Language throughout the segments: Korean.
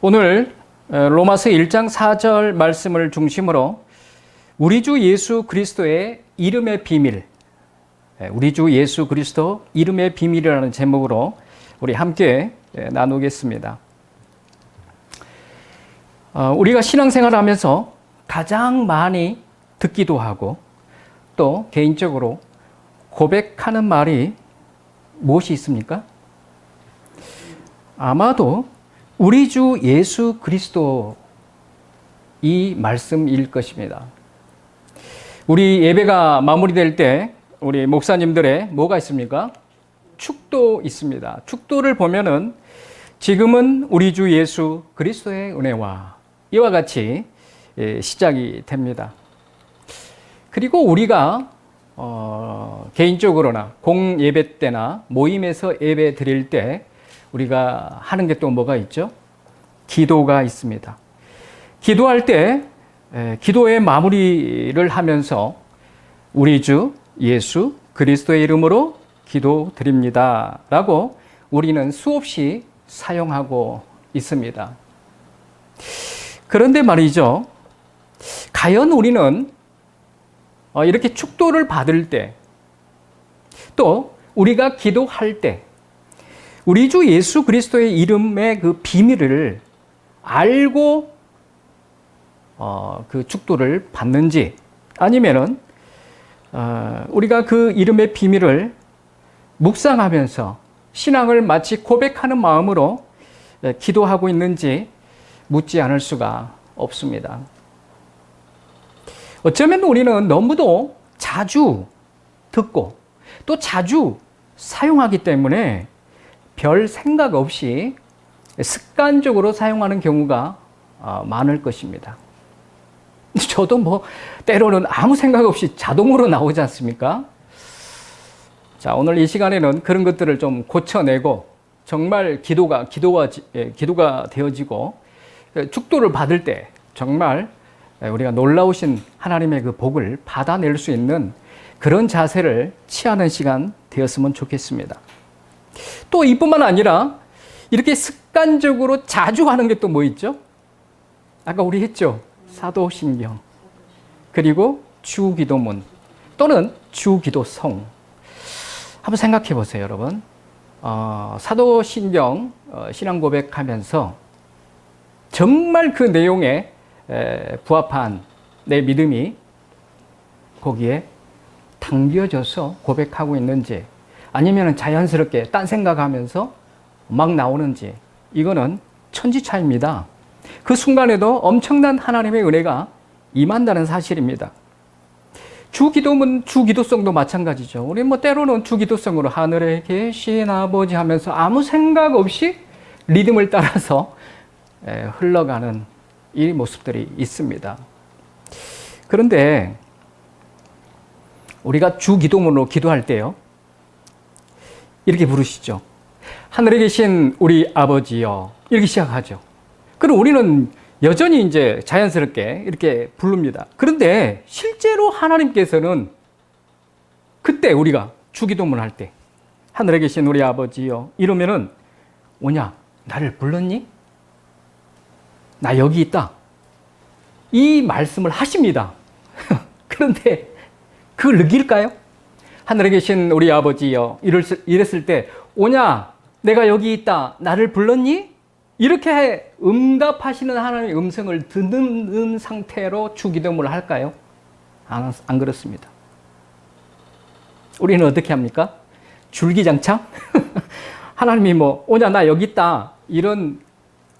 오늘 로마서 1장 4절 말씀을 중심으로 우리 주 예수 그리스도의 이름의 비밀, 우리 주 예수 그리스도 이름의 비밀이라는 제목으로 우리 함께 나누겠습니다. 우리가 신앙생활을 하면서 가장 많이 듣기도 하고 또 개인적으로 고백하는 말이 무엇이 있습니까? 아마도 우리 주 예수 그리스도 이 말씀일 것입니다. 우리 예배가 마무리될 때 우리 목사님들의 뭐가 있습니까? 축도 있습니다. 축도를 보면은 지금은 우리 주 예수 그리스도의 은혜와 이와 같이 시작이 됩니다. 그리고 우리가 개인적으로나 공예배 때나 모임에서 예배 드릴 때 우리가 하는 게 또 뭐가 있죠? 기도가 있습니다. 기도할 때 기도의 마무리를 하면서 우리 주 예수 그리스도의 이름으로 기도드립니다 라고 우리는 수없이 사용하고 있습니다. 그런데 말이죠, 과연 우리는 이렇게 축도를 받을 때, 또 우리가 기도할 때 우리 주 예수 그리스도의 이름의 그 비밀을 알고 그 축도를 받는지, 아니면은 우리가 그 이름의 비밀을 묵상하면서 신앙을 마치 고백하는 마음으로 기도하고 있는지 묻지 않을 수가 없습니다. 어쩌면 우리는 너무도 자주 듣고 또 자주 사용하기 때문에 별 생각 없이 습관적으로 사용하는 경우가 많을 것입니다. 저도 때로는 아무 생각 없이 자동으로 나오지 않습니까? 자, 오늘 이 시간에는 그런 것들을 좀 고쳐내고 정말 기도가 되어지고 축도를 받을 때 정말 우리가 놀라우신 하나님의 그 복을 받아낼 수 있는 그런 자세를 취하는 시간 되었으면 좋겠습니다. 또 이뿐만 아니라 이렇게 습관적으로 자주 하는 게 또 뭐 있죠? 아까 우리 했죠? 사도신경, 그리고 주기도문 또는 주기도송. 한번 생각해 보세요, 여러분. 사도신경 신앙 고백하면서 정말 그 내용에 부합한 내 믿음이 거기에 담겨져서 고백하고 있는지, 아니면 자연스럽게 딴 생각하면서 막 나오는지, 이거는 천지차이입니다. 그 순간에도 엄청난 하나님의 은혜가 임한다는 사실입니다. 주기도문, 주기도성도 마찬가지죠. 우리 때로는 주기도성으로 하늘에 계신 아버지 하면서 아무 생각 없이 리듬을 따라서 흘러가는 이 모습들이 있습니다. 그런데 우리가 주기도문으로 기도할 때요, 이렇게 부르시죠. 하늘에 계신 우리 아버지여, 이렇게 시작하죠. 그럼 우리는 여전히 이제 자연스럽게 이렇게 부릅니다. 그런데 실제로 하나님께서는 그때 우리가 주기도문 할 때 하늘에 계신 우리 아버지여 이러면은 오냐, 나를 불렀니? 나 여기 있다. 이 말씀을 하십니다. 그런데 그걸 느낄까요? 하늘에 계신 우리 아버지여 이랬을 때 오냐, 내가 여기 있다. 나를 불렀니? 이렇게 응답하시는 하나님의 음성을 듣는 상태로 주기도문을 할까요? 안 그렇습니다. 우리는 어떻게 합니까? 줄기장창? 하나님이 오냐, 나 여기 있다. 이런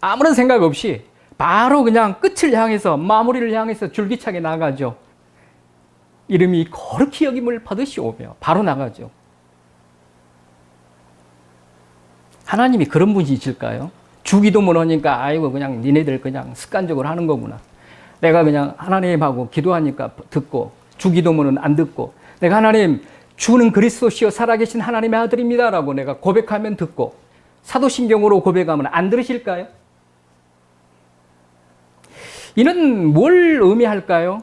아무런 생각 없이 바로 그냥 끝을 향해서, 마무리를 향해서 줄기차게 나가죠. 이름이 거룩히 여김을 받으시오며 바로 나가죠. 하나님이 그런 분이실까요? 주기도문 하니까 아이고 그냥 니네들 그냥 습관적으로 하는 거구나. 내가 그냥 하나님하고 기도하니까 듣고 주기도문은 안 듣고, 내가 하나님 주는 그리스도시여 살아계신 하나님의 아들입니다 라고 내가 고백하면 듣고, 사도신경으로 고백하면 안 들으실까요? 이는 뭘 의미할까요?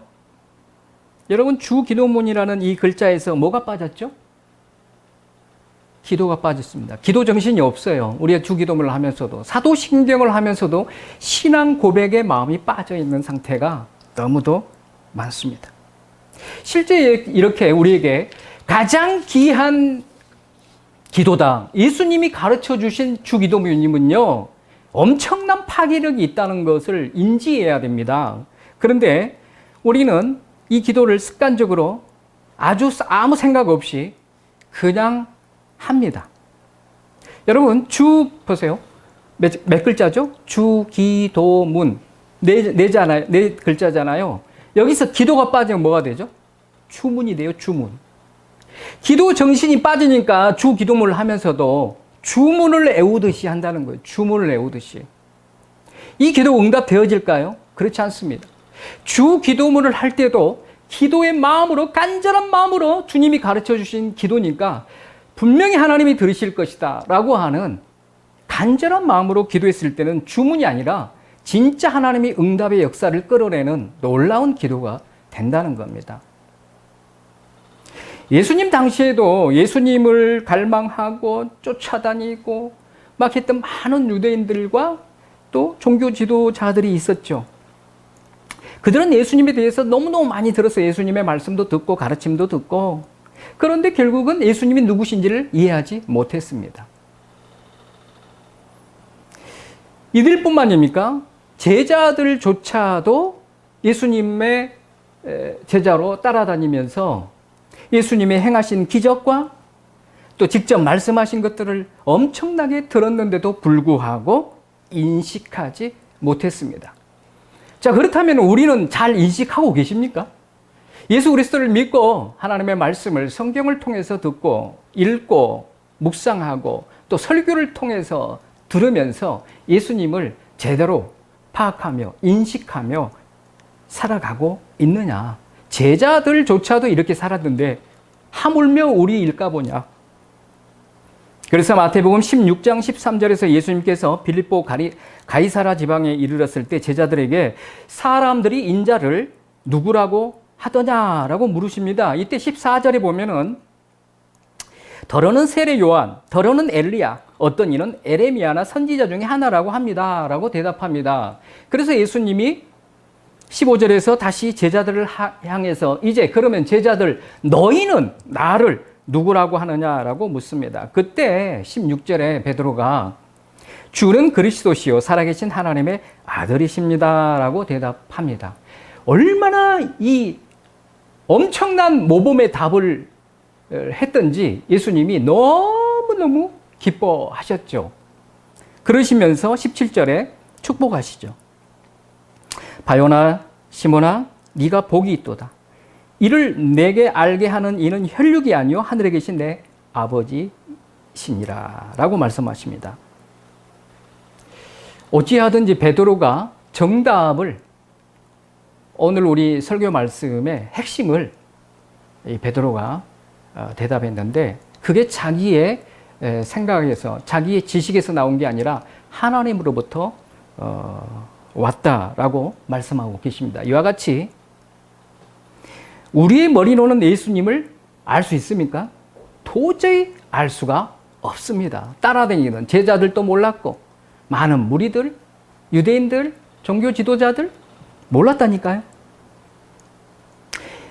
여러분, 주기도문이라는 이 글자에서 뭐가 빠졌죠? 기도가 빠졌습니다. 기도 정신이 없어요. 우리가 주기도문을 하면서도, 사도신경을 하면서도 신앙 고백에 마음이 빠져 있는 상태가 너무도 많습니다. 실제 이렇게 우리에게 가장 귀한 기도다, 예수님이 가르쳐 주신 주기도문님은요, 엄청난 파괴력이 있다는 것을 인지해야 됩니다. 그런데 우리는 이 기도를 습관적으로 아무 생각 없이 그냥 합니다. 여러분, 보세요. 몇 글자죠? 주기도문. 네 글자잖아요. 여기서 기도가 빠지면 뭐가 되죠? 주문이 돼요, 주문. 기도 정신이 빠지니까 주기도문을 하면서도 주문을 외우듯이 한다는 거예요. 주문을 외우듯이. 이 기도 응답되어질까요? 그렇지 않습니다. 주기도문을 할 때도 기도의 마음으로, 간절한 마음으로 주님이 가르쳐 주신 기도니까 분명히 하나님이 들으실 것이다 라고 하는 간절한 마음으로 기도했을 때는 주문이 아니라 진짜 하나님이 응답의 역사를 끌어내는 놀라운 기도가 된다는 겁니다. 예수님 당시에도 예수님을 갈망하고 쫓아다니고 막 했던 많은 유대인들과 또 종교 지도자들이 있었죠. 그들은 예수님에 대해서 너무너무 많이 들어서 예수님의 말씀도 듣고 가르침도 듣고, 그런데 결국은 예수님이 누구신지를 이해하지 못했습니다. 이들뿐만입니까? 제자들조차도 예수님의 제자로 따라다니면서 예수님의 행하신 기적과 또 직접 말씀하신 것들을 엄청나게 들었는데도 불구하고 인식하지 못했습니다. 자, 그렇다면 우리는 잘 인식하고 계십니까? 예수 그리스도를 믿고 하나님의 말씀을 성경을 통해서 듣고 읽고 묵상하고 또 설교를 통해서 들으면서 예수님을 제대로 파악하며 인식하며 살아가고 있느냐? 제자들조차도 이렇게 살았는데 하물며 우리일까 보냐? 그래서 마태복음 16장 13절에서 예수님께서 빌립보 가이사라 지방에 이르렀을 때 제자들에게 사람들이 인자를 누구라고 하더냐라고 물으십니다. 이때 14절에 보면은 더러는 세례 요한, 더러는 엘리야, 어떤 이는 에레미야나 선지자 중에 하나라고 합니다 라고 대답합니다. 그래서 예수님이 15절에서 다시 제자들을 향해서 이제 그러면 제자들 너희는 나를 누구라고 하느냐라고 묻습니다. 그때 16절에 베드로가 주는 그리스도시요 살아계신 하나님의 아들이십니다 라고 대답합니다. 얼마나 이 엄청난 모범의 답을 했던지 예수님이 너무너무 기뻐하셨죠. 그러시면서 17절에 축복하시죠. 바요나 시몬아 네가 복이 있도다. 이를 내게 알게 하는 이는 혈육이 아니요 하늘에 계신 내 아버지시니라 라고 말씀하십니다. 어찌하든지 베드로가 정답을, 오늘 우리 설교 말씀의 핵심을 베드로가 대답했는데 그게 자기의 생각에서 자기의 지식에서 나온 게 아니라 하나님으로부터 왔다라고 말씀하고 계십니다. 이와 같이 우리의 머리로는 예수님을 알 수 있습니까? 도저히 알 수가 없습니다. 따라다니는 제자들도 몰랐고 많은 무리들, 유대인들, 종교 지도자들 몰랐다니까요.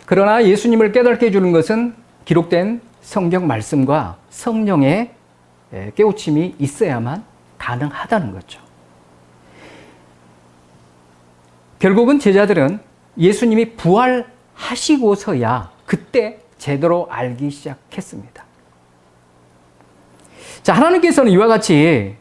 그러나 예수님을 깨닫게 해주는 것은 기록된 성경 말씀과 성령의 깨우침이 있어야만 가능하다는 거죠. 결국은 제자들은 예수님이 부활하시고서야 그때 제대로 알기 시작했습니다. 자, 하나님께서는 이와 같이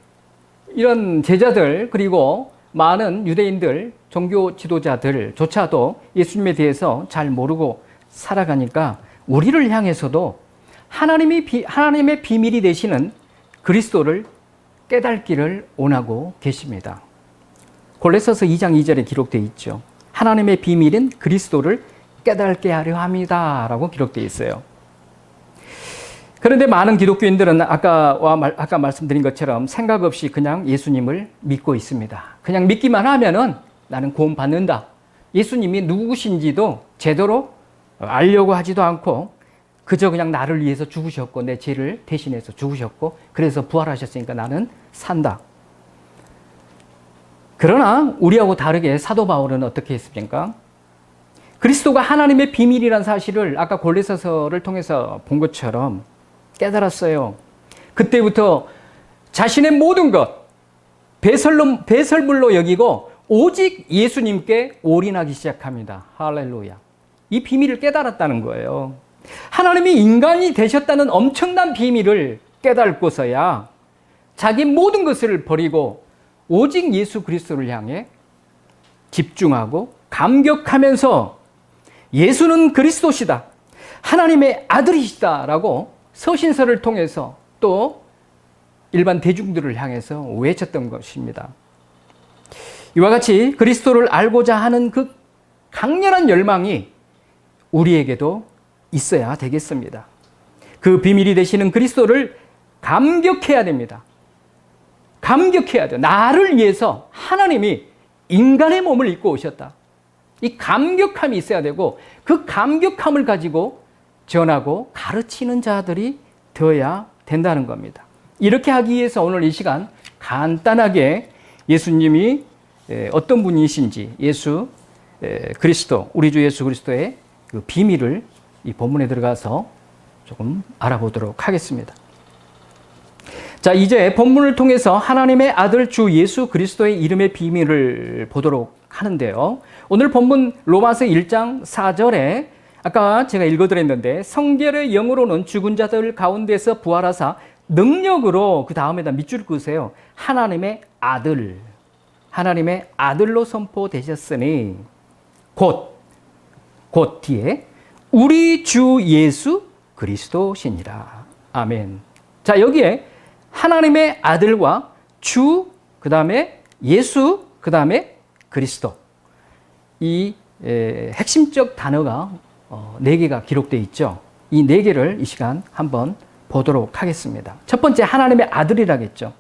이런 제자들 그리고 많은 유대인들, 종교 지도자들조차도 예수님에 대해서 잘 모르고 살아가니까 우리를 향해서도 하나님의 비밀이 되시는 그리스도를 깨닫기를 원하고 계십니다. 골로새서 2장 2절에 기록되어 있죠. 하나님의 비밀인 그리스도를 깨닫게 하려 합니다 라고 기록되어 있어요. 그런데 많은 기독교인들은 아까 말씀드린 것처럼 생각 없이 그냥 예수님을 믿고 있습니다. 그냥 믿기만 하면은 나는 구원 받는다. 예수님이 누구신지도 제대로 알려고 하지도 않고 그저 그냥 나를 위해서 죽으셨고 내 죄를 대신해서 죽으셨고 그래서 부활하셨으니까 나는 산다. 그러나 우리하고 다르게 사도 바울은 어떻게 했습니까? 그리스도가 하나님의 비밀이라는 사실을 아까 골로새서를 통해서 본 것처럼 깨달았어요. 그때부터 자신의 모든 것 배설물로 여기고 오직 예수님께 올인하기 시작합니다. 할렐루야. 이 비밀을 깨달았다는 거예요. 하나님이 인간이 되셨다는 엄청난 비밀을 깨달고서야 자기 모든 것을 버리고 오직 예수 그리스도를 향해 집중하고 감격하면서 예수는 그리스도시다. 하나님의 아들이시다라고 서신서를 통해서 또 일반 대중들을 향해서 외쳤던 것입니다. 이와 같이 그리스도를 알고자 하는 그 강렬한 열망이 우리에게도 있어야 되겠습니다. 그 비밀이 되시는 그리스도를 감격해야 됩니다. 감격해야 돼요. 나를 위해서 하나님이 인간의 몸을 입고 오셨다. 이 감격함이 있어야 되고 그 감격함을 가지고 전하고 가르치는 자들이 되어야 된다는 겁니다. 이렇게 하기 위해서 오늘 이 시간 간단하게 예수님이 어떤 분이신지 예수 그리스도 우리 주 예수 그리스도의 그 비밀을 이 본문에 들어가서 조금 알아보도록 하겠습니다. 자, 이제 본문을 통해서 하나님의 아들 주 예수 그리스도의 이름의 비밀을 보도록 하는데요. 오늘 본문 로마서 1장 4절에 아까 제가 읽어드렸는데 성결의 영으로는 죽은 자들 가운데서 부활하사 능력으로 그 다음에다 밑줄 그으세요. 하나님의 아들로 선포되셨으니 곧 뒤에 우리 주 예수 그리스도시니라. 아멘. 자, 여기에 하나님의 아들과 주, 그 다음에 예수, 그 다음에 그리스도. 이 핵심적 단어가 4개가 기록되어 있죠. 이 4개를 이 시간 한번 보도록 하겠습니다. 첫 번째 하나님의 아들이라겠죠.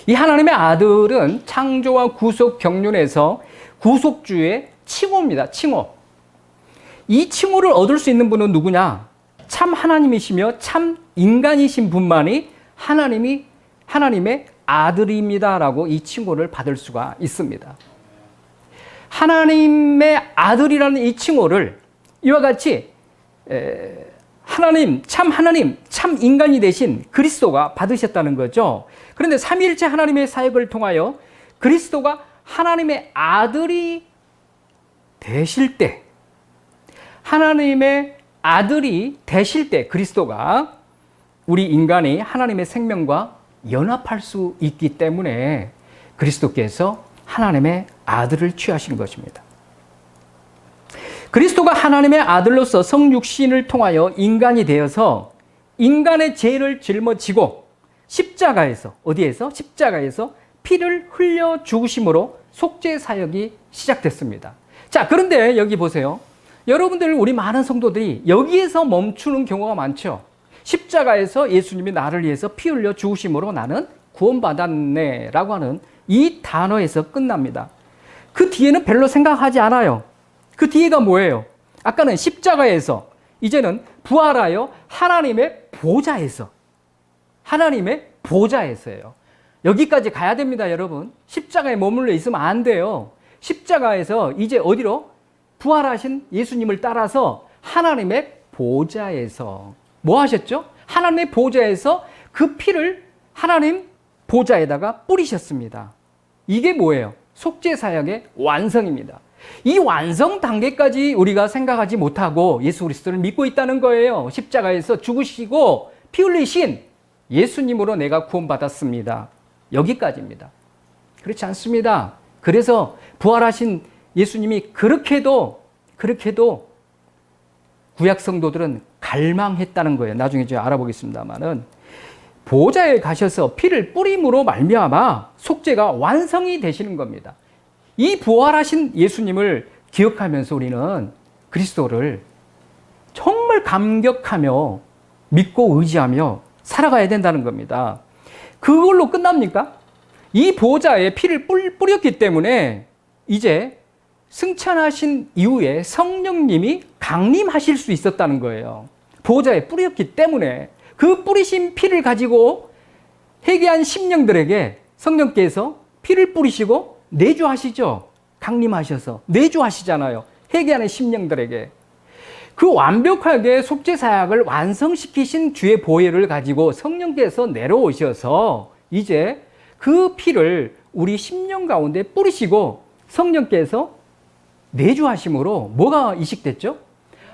이 하나님의 아들은 창조와 구속 경륜에서 구속주의 칭호입니다. 칭호. 이 칭호를 얻을 수 있는 분은 누구냐? 참 하나님이시며 참 인간이신 분만이 하나님의 아들입니다라고 이 칭호를 받을 수가 있습니다. 하나님의 아들이라는 이 칭호를 이와 같이 하나님, 참 인간이 되신 그리스도가 받으셨다는 거죠. 그런데 삼위일체 하나님의 사역을 통하여 그리스도가 하나님의 아들이 되실 때, 그리스도가 우리 인간이 하나님의 생명과 연합할 수 있기 때문에 그리스도께서 하나님의 아들을 취하신 것입니다. 그리스도가 하나님의 아들로서 성육신을 통하여 인간이 되어서 인간의 죄를 짊어지고 십자가에서 피를 흘려 죽으심으로 속죄 사역이 시작됐습니다. 자, 그런데 여기 보세요. 여러분들, 우리 많은 성도들이 여기에서 멈추는 경우가 많죠. 십자가에서 예수님이 나를 위해서 피 흘려 죽으심으로 나는 구원받았네 라고 하는 이 단어에서 끝납니다. 그 뒤에는 별로 생각하지 않아요. 그 뒤에가 뭐예요? 아까는 십자가에서, 이제는 부활하여 하나님의 보좌에서예요. 여기까지 가야 됩니다, 여러분. 십자가에 머물러 있으면 안 돼요. 십자가에서 이제 어디로? 부활하신 예수님을 따라서 하나님의 보좌에서 뭐 하셨죠? 하나님의 보좌에서 그 피를 하나님 보좌에다가 뿌리셨습니다. 이게 뭐예요? 속죄 사역의 완성입니다. 이 완성 단계까지 우리가 생각하지 못하고 예수 그리스도를 믿고 있다는 거예요. 십자가에서 죽으시고 피 흘리신 예수님으로 내가 구원받았습니다. 여기까지입니다. 그렇지 않습니다. 그래서 부활하신 예수님이 그렇게도 구약 성도들은 갈망했다는 거예요. 나중에 이제 알아보겠습니다만은 보좌에 가셔서 피를 뿌림으로 말미암아 속죄가 완성이 되시는 겁니다. 이 부활하신 예수님을 기억하면서 우리는 그리스도를 정말 감격하며 믿고 의지하며 살아가야 된다는 겁니다. 그걸로 끝납니까? 이 보좌에 피를 뿌렸기 때문에 이제 승천하신 이후에 성령님이 강림하실 수 있었다는 거예요. 보좌에 뿌렸기 때문에 그 뿌리신 피를 가지고 회개한 심령들에게 성령께서 피를 뿌리시고 내주하시죠. 강림하셔서 내주하시잖아요. 회개하는 심령들에게. 그 완벽하게 속죄사약을 완성시키신 주의 보혈을 가지고 성령께서 내려오셔서 이제 그 피를 우리 심령 가운데 뿌리시고 성령께서 내주하심으로 뭐가 이식됐죠?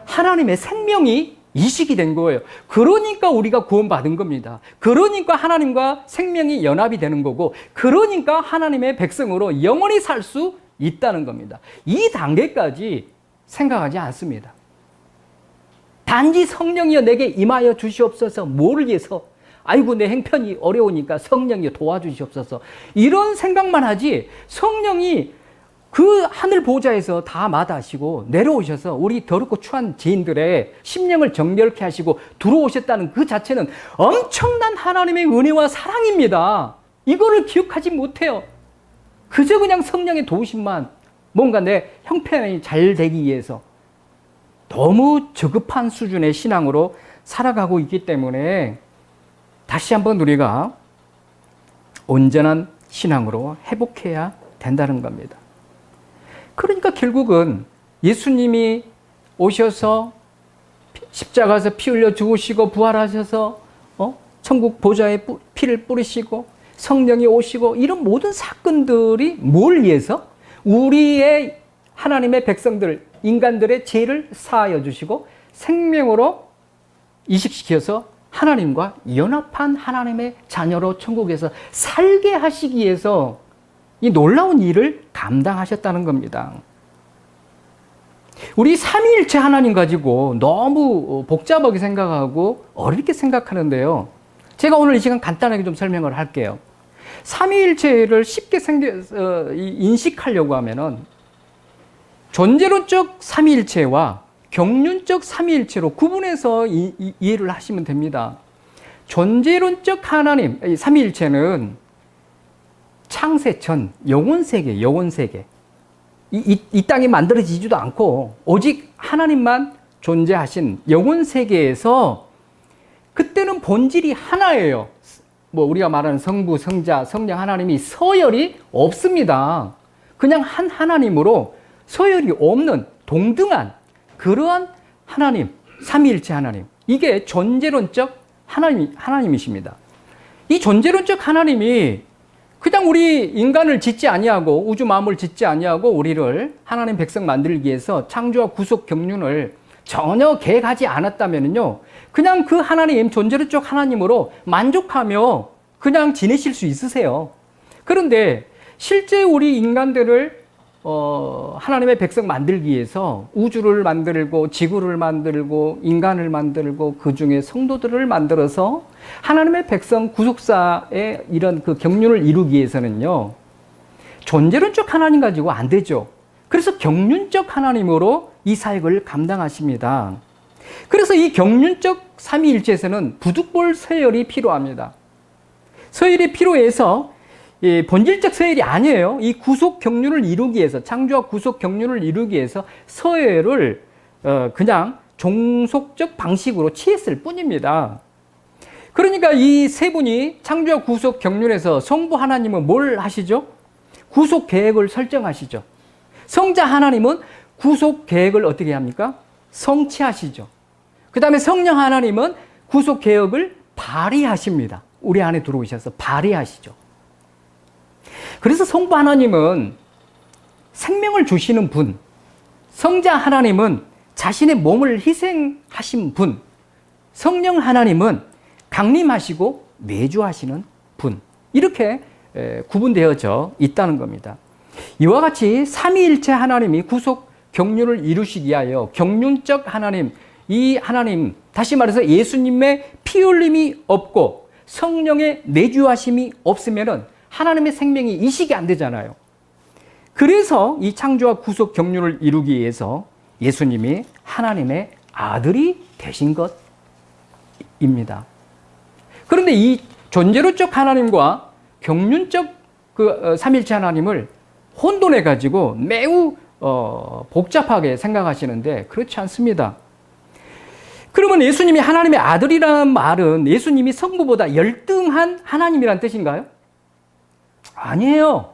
하나님의 생명이 이식이 된 거예요. 그러니까 우리가 구원받은 겁니다. 그러니까 하나님과 생명이 연합이 되는 거고, 그러니까 하나님의 백성으로 영원히 살 수 있다는 겁니다. 이 단계까지 생각하지 않습니다. 단지 성령이여 내게 임하여 주시옵소서. 뭐를 위해서? 아이고 내 형편이 어려우니까 성령이여 도와주시옵소서. 이런 생각만 하지, 성령이 그 하늘 보좌에서 다 마다하시고 내려오셔서 우리 더럽고 추한 죄인들의 심령을 정결케 하시고 들어오셨다는 그 자체는 엄청난 하나님의 은혜와 사랑입니다. 이거를 기억하지 못해요. 그저 그냥 성령의 도우심만, 뭔가 내 형편이 잘 되기 위해서 너무 저급한 수준의 신앙으로 살아가고 있기 때문에 다시 한번 우리가 온전한 신앙으로 회복해야 된다는 겁니다. 그러니까 결국은 예수님이 오셔서 십자가에서 피 흘려 죽으시고 부활하셔서 천국 보좌에 피를 뿌리시고 성령이 오시고 이런 모든 사건들이 뭘 위해서? 우리의 하나님의 백성들, 인간들의 죄를 사하여 주시고 생명으로 이식시켜서 하나님과 연합한 하나님의 자녀로 천국에서 살게 하시기 위해서 이 놀라운 일을 감당하셨다는 겁니다. 우리 삼위일체 하나님 가지고 너무 복잡하게 생각하고 어렵게 생각하는데요. 제가 오늘 이 시간 간단하게 좀 설명을 할게요. 삼위일체를 쉽게 인식하려고 하면은 존재론적 삼위일체와 경륜적 삼위일체로 구분해서 이해를 하시면 됩니다. 존재론적 하나님, 삼위일체는 창세 전 영혼세계, 영혼세계. 이 땅이 만들어지지도 않고 오직 하나님만 존재하신 영혼세계에서 그때는 본질이 하나예요. 뭐 우리가 말하는 성부, 성자, 성령 하나님이 서열이 없습니다. 그냥 한 하나님으로 서열이 없는 동등한 그러한 하나님, 삼위일체 하나님. 이게 존재론적 하나님이십니다. 이 존재론적 하나님이 그냥 우리 인간을 짓지 아니하고 우주 만물을 짓지 아니하고 우리를 하나님 백성 만들기 위해서 창조와 구속 경륜을 전혀 계획하지 않았다면요, 그냥 그 하나님, 존재론적 하나님으로 만족하며 그냥 지내실 수 있으세요. 그런데 실제 우리 인간들을 하나님의 백성 만들기 위해서 우주를 만들고 지구를 만들고 인간을 만들고 그 중에 성도들을 만들어서 하나님의 백성 구속사의 이런 그 경륜을 이루기 위해서는요, 존재론적 하나님 가지고 안 되죠. 그래서 경륜적 하나님으로 이 사역을 감당하십니다. 그래서 이 경륜적 삼위일체에서는 부득볼 서열이 필요합니다. 서열이 필요해서 본질적 서열이 아니에요. 이 구속 경륜을 이루기 위해서, 창조와 구속 경륜을 이루기 위해서 서열을 그냥 종속적 방식으로 취했을 뿐입니다. 그러니까 이 세 분이 창조와 구속 경륜에서 성부 하나님은 뭘 하시죠? 구속 계획을 설정하시죠. 성자 하나님은 구속 계획을 어떻게 합니까? 성취하시죠. 그 다음에 성령 하나님은 구속 계획을 발휘하십니다. 우리 안에 들어오셔서 발휘하시죠. 그래서 성부 하나님은 생명을 주시는 분, 성자 하나님은 자신의 몸을 희생하신 분, 성령 하나님은 강림하시고 내주하시는 분, 이렇게 구분되어져 있다는 겁니다. 이와 같이 삼위일체 하나님이 구속 경륜을 이루시기 위하여 경륜적 하나님, 이 하나님, 다시 말해서 예수님의 피 흘림이 없고 성령의 내주하심이 없으면은 하나님의 생명이 이식이 안 되잖아요. 그래서 이 창조와 구속 경륜을 이루기 위해서 예수님이 하나님의 아들이 되신 것입니다. 그런데 이 존재론적 하나님과 경륜적 그 삼일체 하나님을 혼돈해 가지고 매우 복잡하게 생각하시는데 그렇지 않습니다. 그러면 예수님이 하나님의 아들이라는 말은 예수님이 성부보다 열등한 하나님이란 뜻인가요? 아니에요.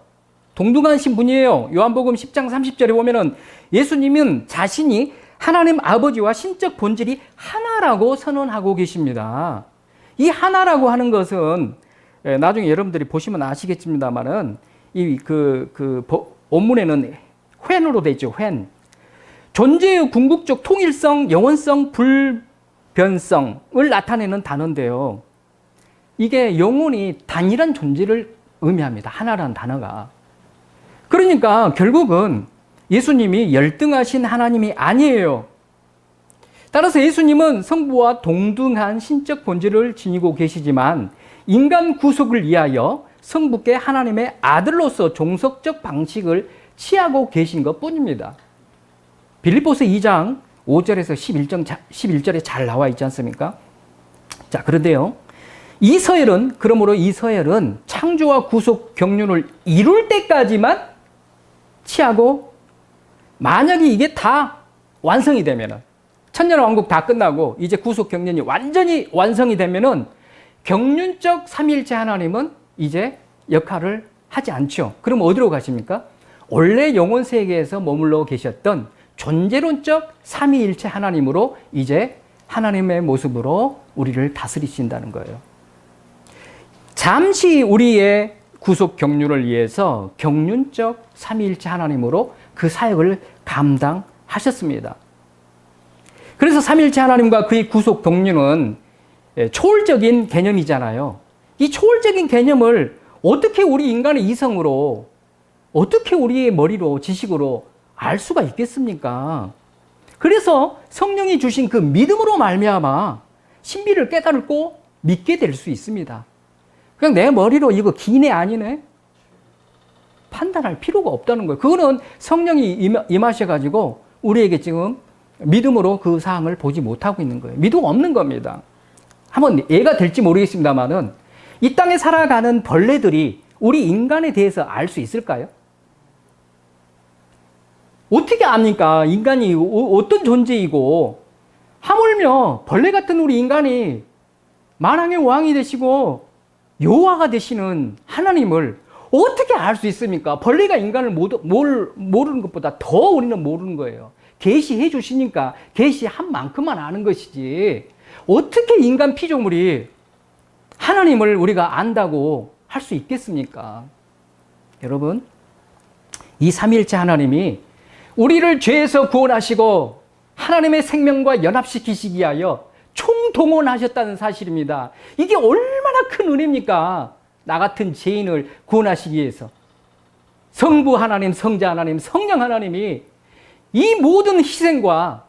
동등하신 분이에요. 요한복음 10장 30절에 보면은 예수님은 자신이 하나님 아버지와 신적 본질이 하나라고 선언하고 계십니다. 이 하나라고 하는 것은 나중에 여러분들이 보시면 아시겠습니다만은 원문에는 웬으로 되어 있죠. 웬. 존재의 궁극적 통일성, 영원성, 불변성을 나타내는 단어인데요. 이게 영원히 단일한 존재를 의미합니다. 하나라는 단어가. 그러니까 결국은 예수님이 열등하신 하나님이 아니에요. 따라서 예수님은 성부와 동등한 신적 본질을 지니고 계시지만 인간 구속을 위하여 성부께 하나님의 아들로서 종속적 방식을 취하고 계신 것 뿐입니다. 빌립보서 2장 5절에서 11절에 잘 나와 있지 않습니까? 자, 그런데요. 그러므로 이 서열은 창조와 구속 경륜을 이룰 때까지만 취하고, 만약에 이게 다 완성이 되면은, 천년왕국 다 끝나고 이제 구속 경륜이 완전히 완성이 되면은 경륜적 삼위일체 하나님은 이제 역할을 하지 않죠. 그럼 어디로 가십니까? 원래 영혼 세계에서 머물러 계셨던 존재론적 삼위일체 하나님으로 이제 하나님의 모습으로 우리를 다스리신다는 거예요. 잠시 우리의 구속 경륜을 위해서 경륜적 삼위일체 하나님으로 그 사역을 감당하셨습니다. 그래서 삼위일체 하나님과 그의 구속 경륜은 초월적인 개념이잖아요. 이 초월적인 개념을 어떻게 우리 인간의 이성으로, 어떻게 우리의 머리로, 지식으로 알 수가 있겠습니까? 그래서 성령이 주신 그 믿음으로 말미암아 신비를 깨달고 믿게 될 수 있습니다. 그냥 내 머리로 이거 기네 아니네 판단할 필요가 없다는 거예요. 그거는 성령이 임하셔가지고 우리에게 지금 믿음으로 그 사항을 보지 못하고 있는 거예요. 믿음 없는 겁니다. 한번 예가 될지 모르겠습니다만은 이 땅에 살아가는 벌레들이 우리 인간에 대해서 알 수 있을까요? 어떻게 압니까? 인간이 어떤 존재이고, 하물며 벌레 같은 우리 인간이 만왕의 왕이 되시고 여호와가 되시는 하나님을 어떻게 알 수 있습니까? 벌레가 인간을 모르는 것보다 더 우리는 모르는 거예요. 계시해 주시니까 계시한 만큼만 아는 것이지, 어떻게 인간 피조물이 하나님을 우리가 안다고 할 수 있겠습니까? 여러분, 이 삼위일체 하나님이 우리를 죄에서 구원하시고 하나님의 생명과 연합시키시기 위하여 총동원하셨다는 사실입니다. 이게 얼마나 큰 은혜입니까? 나 같은 죄인을 구원하시기 위해서 성부 하나님, 성자 하나님, 성령 하나님이 이 모든 희생과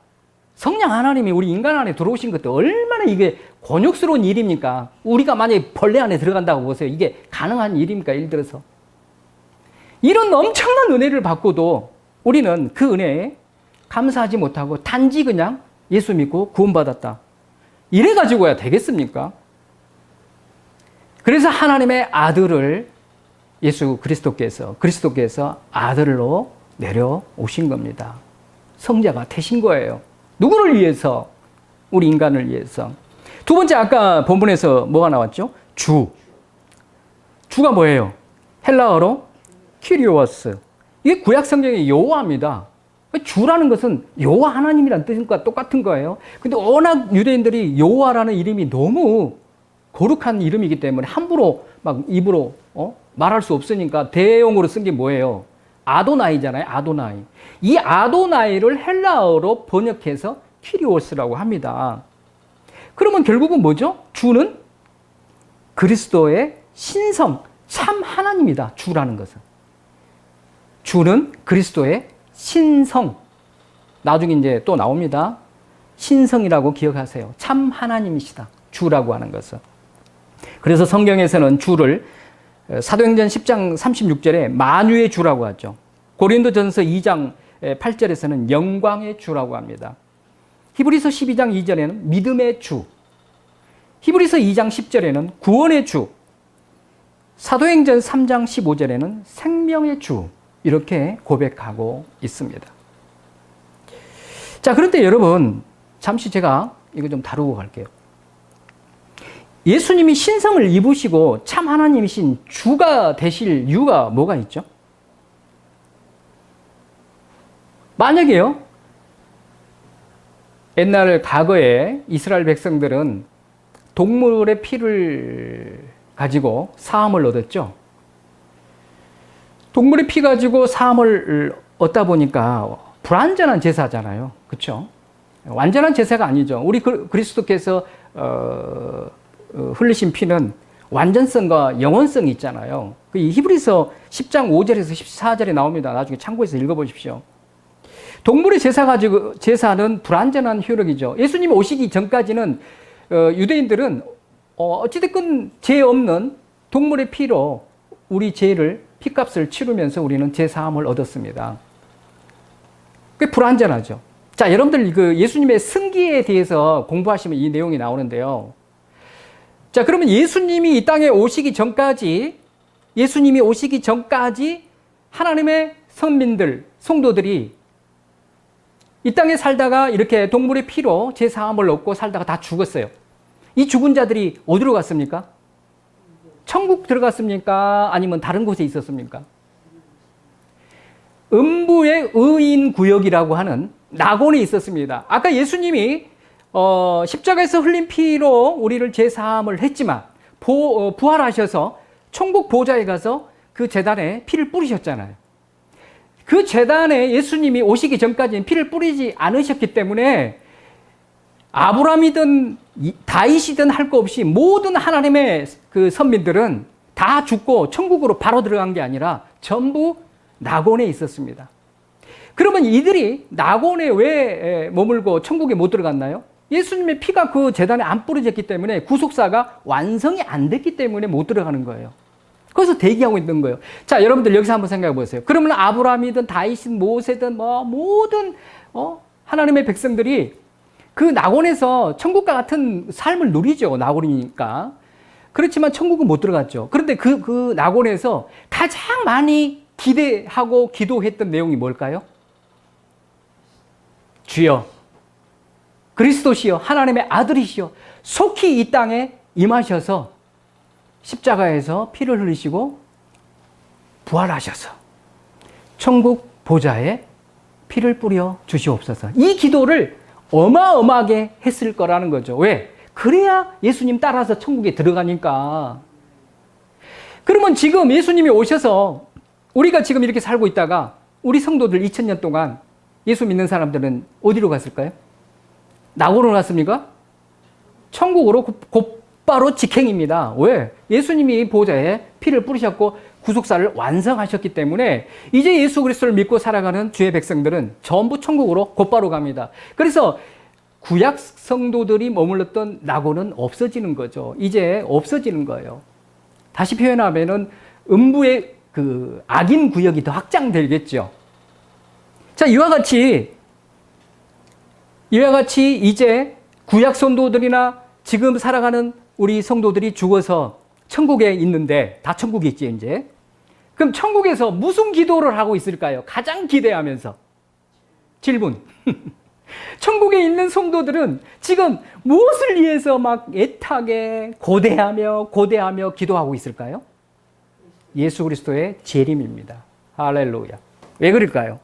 성령 하나님이 우리 인간 안에 들어오신 것도 얼마나 이게 곤욕스러운 일입니까? 우리가 만약에 벌레 안에 들어간다고 보세요. 이게 가능한 일입니까? 예를 들어서. 이런 엄청난 은혜를 받고도 우리는 그 은혜에 감사하지 못하고 단지 그냥 예수 믿고 구원받았다, 이래가지고야 되겠습니까? 그래서 하나님의 아들을 예수 그리스도께서 아들로 내려오신 겁니다. 성자가 되신 거예요. 누구를 위해서? 우리 인간을 위해서. 두 번째, 아까 본문에서 뭐가 나왔죠? 주가 뭐예요? 헬라어로 키리오스. 이게 구약 성경의 여호와입니다. 주라는 것은 여호와 하나님이라는 뜻과 똑같은 거예요. 근데 워낙 유대인들이 여호와라는 이름이 너무 거룩한 이름이기 때문에 함부로 막 입으로 말할 수 없으니까 대용어로 쓴 게 뭐예요? 아도나이잖아요. 아도나이. 이 아도나이를 헬라어로 번역해서 키리오스라고 합니다. 그러면 결국은 뭐죠? 주는 그리스도의 신성, 참 하나님이다. 주라는 것은. 주는 그리스도의 신성. 나중에 이제 또 나옵니다. 신성이라고 기억하세요. 참 하나님이시다. 주라고 하는 것은. 그래서 성경에서는 주를 사도행전 10장 36절에 만유의 주라고 하죠. 고린도전서 2장 8절에서는 영광의 주라고 합니다. 히브리서 12장 2절에는 믿음의 주, 히브리서 2장 10절에는 구원의 주, 사도행전 3장 15절에는 생명의 주, 이렇게 고백하고 있습니다. 자, 그런데 여러분, 잠시 제가 이거 좀 다루고 갈게요. 예수님이 신성을 입으시고 참 하나님이신 주가 되실 이유가 뭐가 있죠? 만약에요, 옛날 과거에 이스라엘 백성들은 동물의 피를 가지고 사함을 얻었죠. 동물의 피 가지고 사함을 얻다 보니까 불완전한 제사잖아요. 그렇죠? 완전한 제사가 아니죠. 우리 그리스도께서 흘리신 피는 완전성과 영원성이 있잖아요. 그 히브리서 10장 5절에서 14절에 나옵니다. 나중에 참고해서 읽어보십시오. 동물의 제사는 불완전한 효력이죠. 예수님이 오시기 전까지는 유대인들은 어찌됐건 죄 없는 동물의 피로 우리 죄를 피값을 치르면서 우리는 제사함을 얻었습니다. 꽤 불완전하죠. 자, 여러분들 그 예수님의 승기에 대해서 공부하시면 이 내용이 나오는데요. 자, 그러면 예수님이 이 땅에 오시기 전까지 하나님의 선민들, 성도들이 이 땅에 살다가 이렇게 동물의 피로 제사함을 얻고 살다가 다 죽었어요. 이 죽은 자들이 어디로 갔습니까? 천국 들어갔습니까? 아니면 다른 곳에 있었습니까? 음부의 의인 구역이라고 하는 낙원에 있었습니다. 아까 예수님이 십자가에서 흘린 피로 우리를 제사함을 했지만 부활하셔서 천국 보좌에 가서 그 제단에 피를 뿌리셨잖아요. 그 제단에 예수님이 오시기 전까지는 피를 뿌리지 않으셨기 때문에 아브라함이든 다윗이든 할 거 없이 모든 하나님의 그 선민들은 다 죽고 천국으로 바로 들어간 게 아니라 전부 낙원에 있었습니다. 그러면 이들이 낙원에 왜 머물고 천국에 못 들어갔나요? 예수님의 피가 그 제단에 안 뿌려졌기 때문에 구속사가 완성이 안 됐기 때문에 못 들어가는 거예요. 거기서 대기하고 있는 거예요. 자, 여러분들 여기서 한번 생각해 보세요. 그러면 아브라함이든 다윗이든 모세든 모든 하나님의 백성들이 그 낙원에서 천국과 같은 삶을 누리죠. 낙원이니까. 그렇지만 천국은 못 들어갔죠. 그런데 그 낙원에서 가장 많이 기대하고 기도했던 내용이 뭘까요? 주여, 그리스도시여, 하나님의 아들이시여, 속히 이 땅에 임하셔서 십자가에서 피를 흘리시고 부활하셔서 천국 보좌에 피를 뿌려 주시옵소서. 이 기도를 어마어마하게 했을 거라는 거죠. 왜? 그래야 예수님 따라서 천국에 들어가니까. 그러면 지금 예수님이 오셔서 우리가 지금 이렇게 살고 있다가 우리 성도들 2000년 동안 예수 믿는 사람들은 어디로 갔을까요? 낙원으로 갔습니까? 천국으로 곧바로 직행입니다. 왜? 예수님이 보좌에 피를 뿌리셨고 구속사를 완성하셨기 때문에 이제 예수 그리스도를 믿고 살아가는 주의 백성들은 전부 천국으로 곧바로 갑니다. 그래서 구약 성도들이 머물렀던 낙원은 없어지는 거죠. 이제 없어지는 거예요. 다시 표현하면은 음부의 그 악인 구역이 더 확장되겠죠. 자, 이와 같이 이제 구약 성도들이나 지금 살아가는 우리 성도들이 죽어서 천국에 있는데, 다 천국에 있지 이제. 그럼 천국에서 무슨 기도를 하고 있을까요? 가장 기대하면서. 질문. 천국에 있는 성도들은 지금 무엇을 위해서 막 애타게 고대하며 기도하고 있을까요? 예수 그리스도의 재림입니다. 할렐루야. 왜 그럴까요?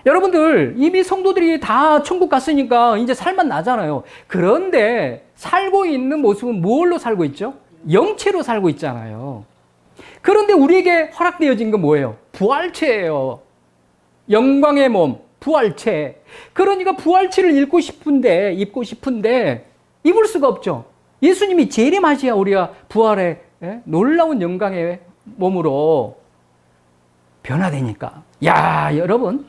여러분들 이미 성도들이 다 천국 갔으니까 이제 살만 나잖아요. 그런데 살고 있는 모습은 뭘로 살고 있죠? 영체로 살고 있잖아요. 그런데 우리에게 허락되어진 건 뭐예요? 부활체예요. 영광의 몸, 부활체. 그러니까 부활체를 입고 싶은데 입을 수가 없죠. 예수님이 재림하셔야 우리가 부활의 놀라운 영광의 몸으로 변화되니까. 야, 여러분,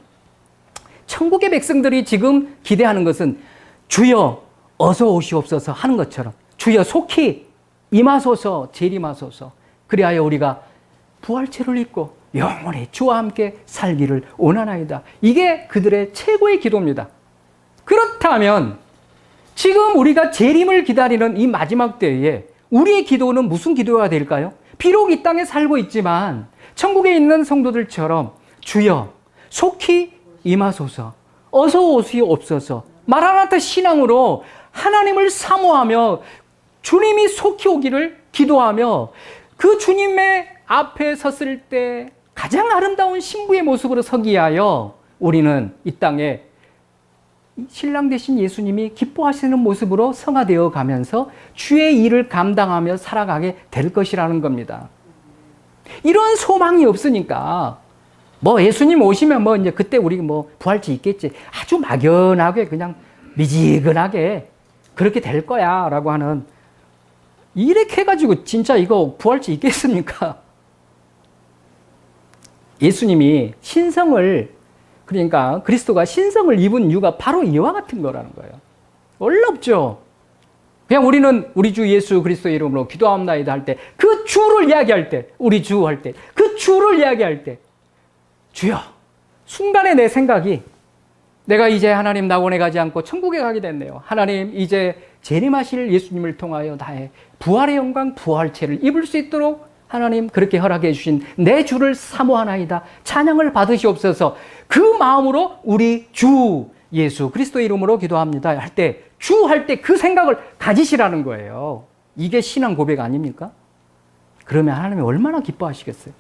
천국의 백성들이 지금 기대하는 것은 주여 어서 오시옵소서 하는 것처럼 주여 속히 임하소서, 재림하소서. 그리하여 우리가 부활체를 입고 영원히 주와 함께 살기를 원하나이다. 이게 그들의 최고의 기도입니다. 그렇다면 지금 우리가 재림을 기다리는 이 마지막 때에 우리의 기도는 무슨 기도가 될까요? 비록 이 땅에 살고 있지만 천국에 있는 성도들처럼 주여 속히 임하소서, 어서 오시옵소서, 마라나타 신앙으로 하나님을 사모하며 주님이 속히 오기를 기도하며 그 주님의 앞에 섰을 때 가장 아름다운 신부의 모습으로 서기 위하여 우리는 이 땅에 신랑 되신 예수님이 기뻐하시는 모습으로 성화되어 가면서 주의 일을 감당하며 살아가게 될 것이라는 겁니다. 이런 소망이 없으니까 뭐 예수님 오시면 뭐 이제 그때 우리 뭐 부활체 있겠지. 아주 막연하게 그냥 미지근하게 그렇게 될 거야 라고 하는, 이렇게 해가지고 진짜 이거 부활체 있겠습니까? 예수님이 신성을, 그러니까 그리스도가 신성을 입은 이유가 바로 이와 같은 거라는 거예요. 원래 없죠. 그냥 우리는 우리 주 예수 그리스도의 이름으로 기도합나이다 할 때, 그 주를 이야기할 때, 우리 주 할 때, 그 주를 이야기할 때, 주여, 순간에 내 생각이 내가 이제 하나님 낙원에 가지 않고 천국에 가게 됐네요. 하나님 이제 재림하실 예수님을 통하여 나의 부활의 영광, 부활체를 입을 수 있도록 하나님 그렇게 허락해 주신 내 주를 사모하나이다. 찬양을 받으시옵소서. 그 마음으로 우리 주 예수 그리스도의 이름으로 기도합니다 할 때, 주 할 때 그 생각을 가지시라는 거예요. 이게 신앙 고백 아닙니까? 그러면 하나님이 얼마나 기뻐하시겠어요?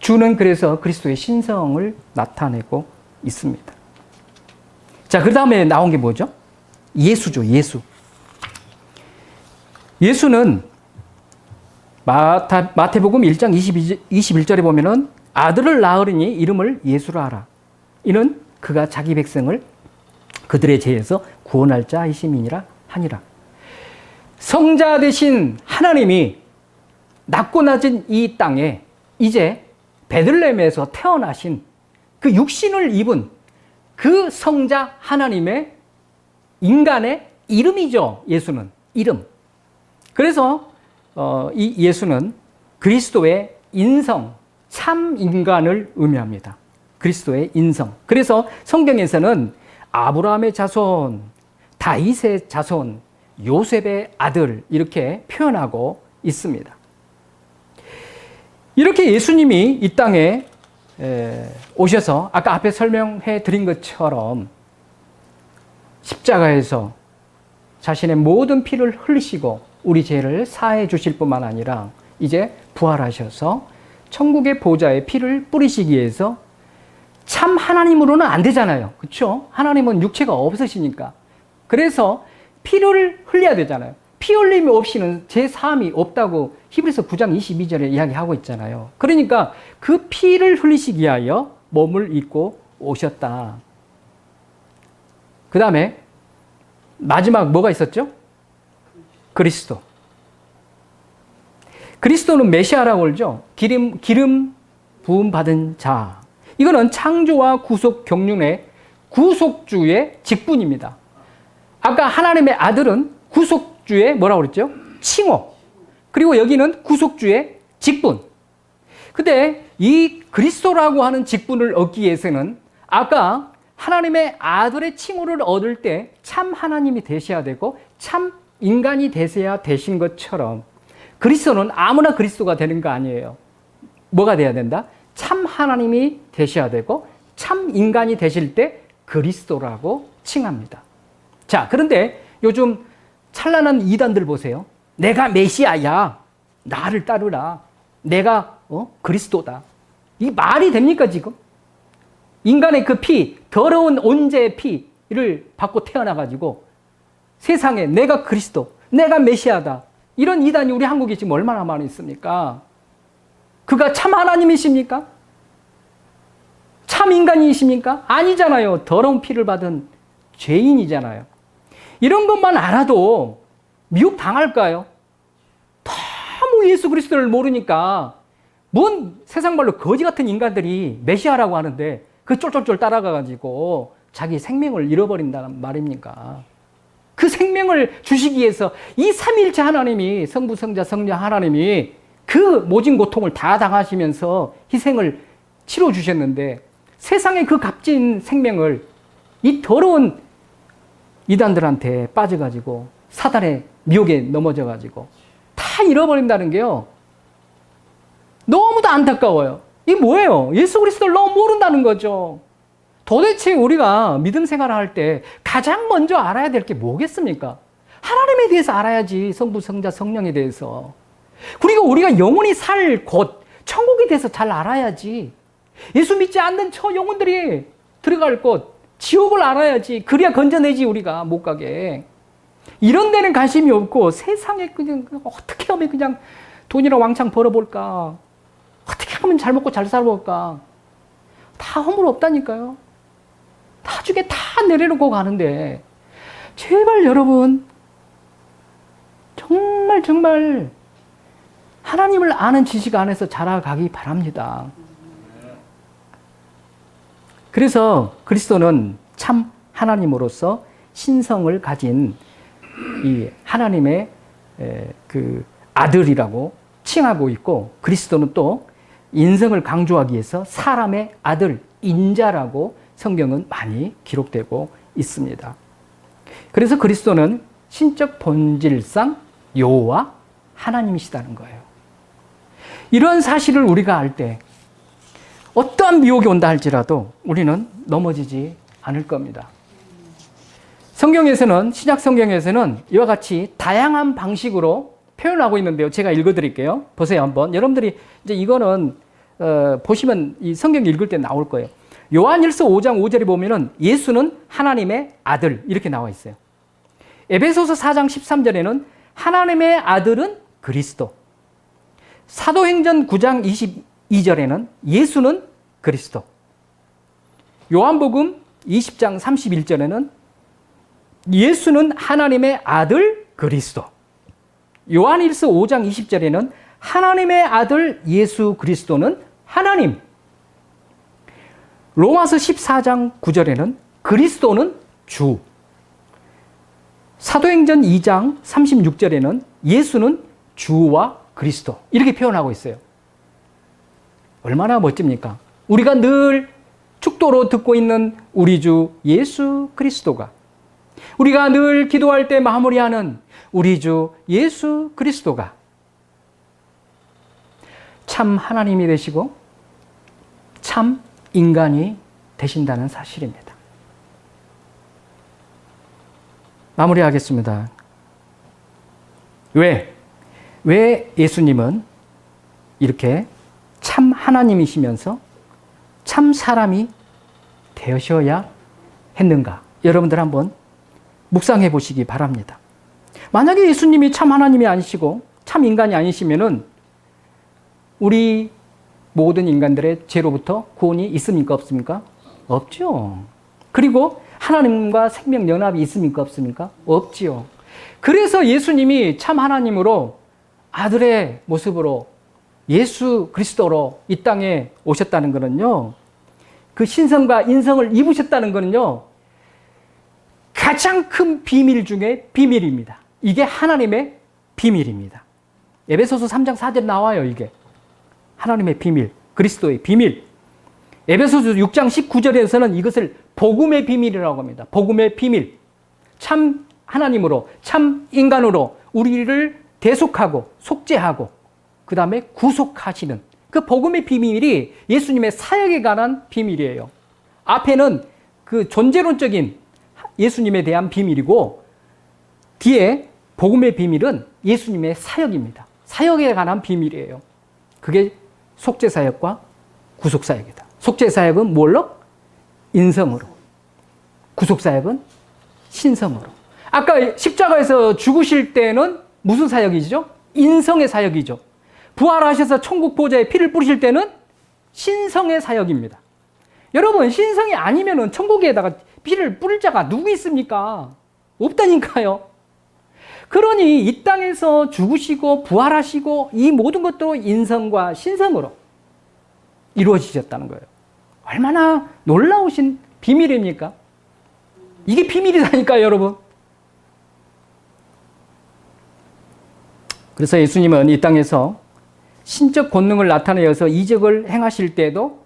주는 그래서 그리스도의 신성을 나타내고 있습니다. 자, 그 다음에 나온 게 뭐죠? 예수죠, 예수. 예수는 마태복음 1장 21절에 보면은 아들을 낳으리니 이름을 예수라 하라. 이는 그가 자기 백성을 그들의 죄에서 구원할 자이심이니라 하니라. 성자 되신 하나님이 낮고 낮은 이 땅에 이제 베들레헴에서 태어나신 그 육신을 입은 그 성자 하나님의 인간의 이름이죠. 예수는 이름. 그래서 이 예수는 그리스도의 인성, 참 인간을 의미합니다. 그리스도의 인성. 그래서 성경에서는 아브라함의 자손, 다윗의 자손, 요셉의 아들 이렇게 표현하고 있습니다. 이렇게 예수님이 이 땅에 오셔서 아까 앞에 설명해 드린 것처럼 십자가에서 자신의 모든 피를 흘리시고 우리 죄를 사해 주실 뿐만 아니라 이제 부활하셔서 천국의 보좌에 피를 뿌리시기 위해서, 참 하나님으로는 안 되잖아요. 그렇죠? 하나님은 육체가 없으시니까. 그래서 피를 흘려야 되잖아요. 피 흘림이 없이는 제 사함이 없다고 히브리서 9장 22절에 이야기하고 있잖아요. 그러니까 그 피를 흘리시기 위하여 몸을 입고 오셨다. 그 다음에 마지막 뭐가 있었죠? 그리스도. 그리스도는 메시아라고 그러죠. 기름 부음 받은 자. 이거는 창조와 구속 경륜의 구속주의 직분입니다. 아까 하나님의 아들은 구속주의 뭐라고 그랬죠? 칭호. 그리고 여기는 구속주의 직분. 근데 이 그리스도라고 하는 직분을 얻기 위해서는 아까 하나님의 아들의 칭호를 얻을 때 참 하나님이 되셔야 되고 참 인간이 되셔야 되신 것처럼 그리스도는 아무나 그리스도가 되는 거 아니에요. 뭐가 돼야 된다? 참 하나님이 되셔야 되고 참 인간이 되실 때 그리스도라고 칭합니다. 자, 그런데 요즘 찬란한 이단들 보세요. 내가 메시아야. 나를 따르라. 내가 그리스도다. 이 말이 됩니까 지금? 인간의 그 피, 더러운 온죄의 피를 받고 태어나가지고 세상에 내가 그리스도, 내가 메시아다. 이런 이단이 우리 한국에 지금 얼마나 많이 있습니까? 그가 참 하나님이십니까? 참 인간이십니까? 아니잖아요. 더러운 피를 받은 죄인이잖아요. 이런 것만 알아도 미혹 당할까요? 너무 예수 그리스도를 모르니까 뭔 세상 말로 거지 같은 인간들이 메시아라고 하는데 그 쫄쫄쫄 따라가가지고 자기 생명을 잃어버린다는 말입니까? 그 생명을 주시기 위해서 이 삼위일체 하나님이, 성부, 성자, 성령 하나님이 그 모진 고통을 다 당하시면서 희생을 치러 주셨는데 세상의 그 값진 생명을 이 더러운 이단들한테 빠져가지고 사단의 미혹에 넘어져가지고 다 잃어버린다는 게요. 너무도 안타까워요. 이게 뭐예요? 예수 그리스도를 너무 모른다는 거죠. 도대체 우리가 믿음 생활을 할 때 가장 먼저 알아야 될 게 뭐겠습니까? 하나님에 대해서 알아야지. 성부, 성자, 성령에 대해서. 그리고 우리가 영원히 살 곳, 천국에 대해서 잘 알아야지. 예수 믿지 않는 저 영혼들이 들어갈 곳, 지옥을 알아야지. 그래야 건져내지 우리가 못 가게. 이런 데는 관심이 없고 세상에 그냥 어떻게 하면 그냥 돈이나 왕창 벌어볼까? 어떻게 하면 잘 먹고 잘 살아볼까? 다 허물 없다니까요. 나중에 다 내려놓고 가는데 제발 여러분 정말 하나님을 아는 지식 안에서 자라가기 바랍니다. 그래서 그리스도는 참 하나님으로서 신성을 가진 이 하나님의 그 아들이라고 칭하고 있고, 그리스도는 또 인성을 강조하기 위해서 사람의 아들, 인자라고 성경은 많이 기록되고 있습니다. 그래서 그리스도는 신적 본질상 여호와 하나님이시다는 거예요. 이런 사실을 우리가 알 때 어떠한 미혹이 온다 할지라도 우리는 넘어지지 않을 겁니다. 성경에서는, 신약 성경에서는 이와 같이 다양한 방식으로 표현하고 있는데요. 제가 읽어드릴게요. 보세요, 한번. 여러분들이 이제 이거는 보시면 이 성경 읽을 때 나올 거예요. 요한일서 5장 5절에 보면은 예수는 하나님의 아들 이렇게 나와 있어요. 에베소서 4장 13절에는 하나님의 아들은 그리스도. 사도행전 9장 22절에는 예수는 그리스도. 요한복음 20장 31절에는 예수는 하나님의 아들 그리스도. 요한일서 5장 20절에는 하나님의 아들 예수 그리스도는 하나님. 로마서 14장 9절에는 그리스도는 주. 사도행전 2장 36절에는 예수는 주와 그리스도. 이렇게 표현하고 있어요. 얼마나 멋집니까? 우리가 늘 축도로 듣고 있는 우리 주 예수 그리스도가, 우리가 늘 기도할 때 마무리하는 우리 주 예수 그리스도가 참 하나님이 되시고 참 인간이 되신다는 사실입니다. 마무리하겠습니다. 왜 예수님은 이렇게 참 하나님이시면서 참 사람이 되셔야 했는가? 여러분들 한번 묵상해 보시기 바랍니다. 만약에 예수님이 참 하나님이 아니시고 참 인간이 아니시면은 우리 모든 인간들의 죄로부터 구원이 있습니까? 없습니까? 없죠. 그리고 하나님과 생명 연합이 있습니까? 없습니까? 없지요. 그래서 예수님이 참 하나님으로 아들의 모습으로 예수 그리스도로 이 땅에 오셨다는 것은요, 그 신성과 인성을 입으셨다는 것은요, 가장 큰 비밀 중에 비밀입니다. 이게 하나님의 비밀입니다. 에베소서 3장 4절 나와요. 이게 하나님의 비밀, 그리스도의 비밀. 에베소서 6장 19절에서는 이것을 복음의 비밀이라고 합니다. 복음의 비밀. 참 하나님으로, 참 인간으로 우리를 대속하고 속죄하고 그 다음에 구속하시는 그 복음의 비밀이 예수님의 사역에 관한 비밀이에요. 앞에는 그 존재론적인 예수님에 대한 비밀이고, 뒤에 복음의 비밀은 예수님의 사역입니다. 사역에 관한 비밀이에요. 그게 속죄사역과 구속사역이다. 속죄사역은 뭘로? 인성으로. 구속사역은 신성으로. 아까 십자가에서 죽으실 때는 무슨 사역이죠? 인성의 사역이죠. 부활하셔서 천국 보좌에 피를 뿌리실 때는 신성의 사역입니다. 여러분, 신성이 아니면은 천국에다가 피를 뿌릴 자가 누구 있습니까? 없다니까요. 그러니 이 땅에서 죽으시고 부활하시고 이 모든 것도 인성과 신성으로 이루어지셨다는 거예요. 얼마나 놀라우신 비밀입니까? 이게 비밀이라니까요, 여러분. 그래서 예수님은 이 땅에서 신적 권능을 나타내어서 이적을 행하실 때도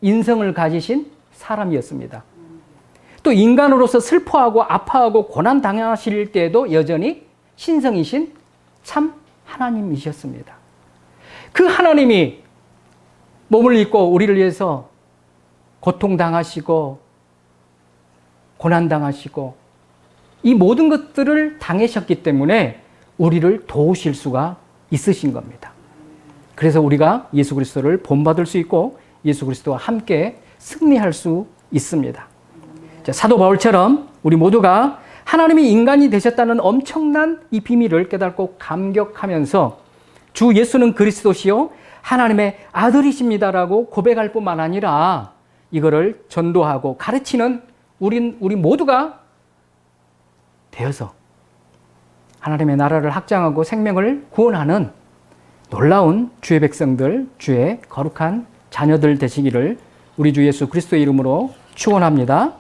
인성을 가지신 사람이었습니다. 또 인간으로서 슬퍼하고 아파하고 고난 당하실 때도 여전히 신성이신 참 하나님이셨습니다. 그 하나님이 몸을 입고 우리를 위해서 고통당하시고 고난당하시고 이 모든 것들을 당하셨기 때문에 우리를 도우실 수가 있으신 겁니다. 그래서 우리가 예수 그리스도를 본받을 수 있고 예수 그리스도와 함께 승리할 수 있습니다. 자, 사도 바울처럼 우리 모두가 하나님이 인간이 되셨다는 엄청난 이 비밀을 깨닫고 감격하면서 주 예수는 그리스도시요 하나님의 아들이십니다라고 고백할 뿐만 아니라 이거를 전도하고 가르치는 우리 모두가 되어서 하나님의 나라를 확장하고 생명을 구원하는 놀라운 주의 백성들, 주의 거룩한 자녀들 되시기를 우리 주 예수 그리스도의 이름으로 축원합니다.